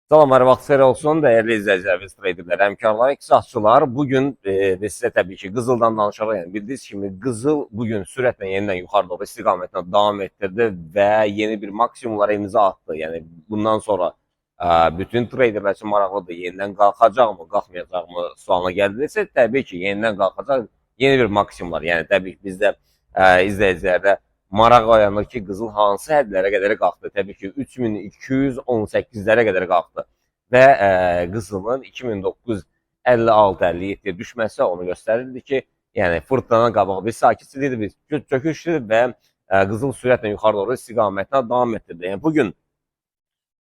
Salam, hər vaxt xeyir olsun, dəyərli izləyicilərimiz, traderlər, həmkarlar, iqtisadçılar. Bugün biz sizə təbii ki, qızıldan danışarıq. Yəni, bildiyiniz kimi, qızıl bugün sürətlə yenidən yuxarı doğru istiqamətlə davam etdirdi və yeni bir maksimumlara imza attı. Yəni, bundan sonra bütün traderlər üçün maraqlıdır. Yenidən qalxacaqmı, qalxmayacaqmı sualına gəldiysə, təbii ki, yenidən qalxacaq yeni bir maksimumlar. Yəni, təbii ki, bizdə izləyicilərdə maraq oyanır ki, qızıl hansı hədlərə qədər qalxdı? Təbii ki, 3218-lərə qədər qalxdı və qızılın 2009 56-57-yə düşməsi onu göstərirdi ki, yəni fırtınadan qabaq bir sakitçilik idi, bir çöküşdü və qızıl sürətlə yuxarı doğru istiqamətlə davam etdirdi. Yəni bugün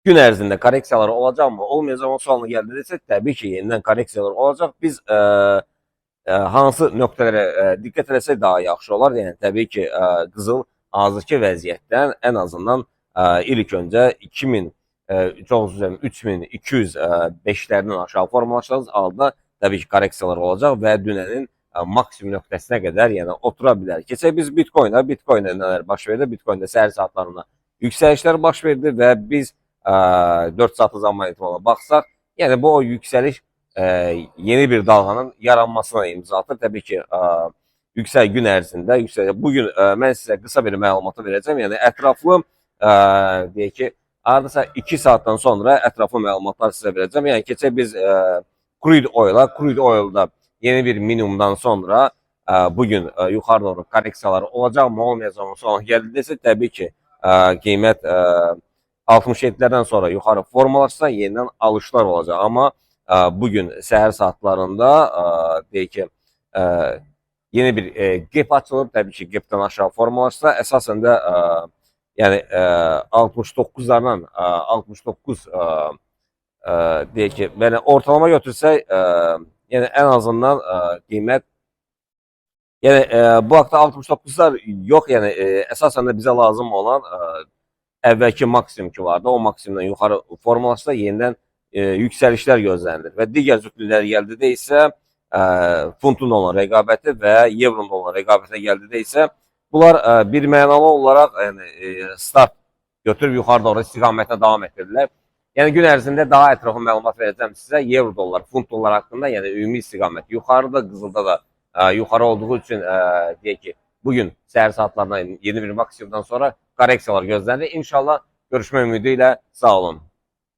gün ərzində korreksiyalar olacaqmı, olmayacaqmı sualına gəldisə, təbii ki, yenidən korreksiyalar olacaq. Biz hansı nöqtələrə diqqət etsək daha yaxşı olar? Yəni təbii ki, qızıl hazırki vəziyyətdən ən azından ilk öncə 3205-lərdən aşağı formalaşdığınız halda təbii ki, korreksiyalar olacaq və dünənin maksimum nöqtəsinə qədər yəni otura bilər. Keçək biz Bitcoin'a nələr baş verdi? Bitcoin'də səhər saatlarında yüksəlişlər baş verdi və biz 4 saatlı zaman etibarına baxsaq, yəni bu o yüksəliş yeni bir dalğanın yaranmasına imza atır. Təbii ki, yüksək gün ərzində, bugün mən sizə qısa bir məlumatı verəcəm. Yəni, ətraflı, deyək ki, hardasa 2 saatdan sonra ətraflı məlumatlar sizə verəcəm. Yəni, keçək biz crude oil'da yeni bir minimumdan sonra bugün yuxarı doğru korreksiyalar olacaqmı, olmayacaqmı sonra gəldiysə, təbii ki, qiymət 67'lərdən sonra yuxarı formalaşsa yenidən alışlar olacaq. Amma bugün səhər saatlarında deyək ki, yeni bir gap açılır. Təbii ki, gap'dən aşağı formalaşsa, əsasən də yəni 69'lardan 69 deyək ki, yəni ortalama götürsək, yəni ən azından qiymət yəni bu haqda 69'lar yox, yəni əsasən də bizə lazım olan əvvəlki maksimum ki vardı, o maksimumdan yuxarı formalaşsa yenidən yüksəlişlər gözlənilir və digər cütlüklər gəldikdə isə funtun olan rəqabəti və evronun olan rəqabətə gəldikdə isə bunlar bir mənalı olaraq yəni start götürüb yuxarı doğru istiqamətlə davam etdirdilər. Yəni gün ərzində daha ətraflı məlumat verəcəm sizə evro dollar, funt dollar haqqında, yəni ümumi istiqamət yuxarıda, qızılda da yuxarı olduğu üçün deyək ki, bugün səhər saatlarında yeni bir maksimumdan sonra korreksiyalar gözlənilir. İnşallah görüşmə ümidi ilə sağ olun.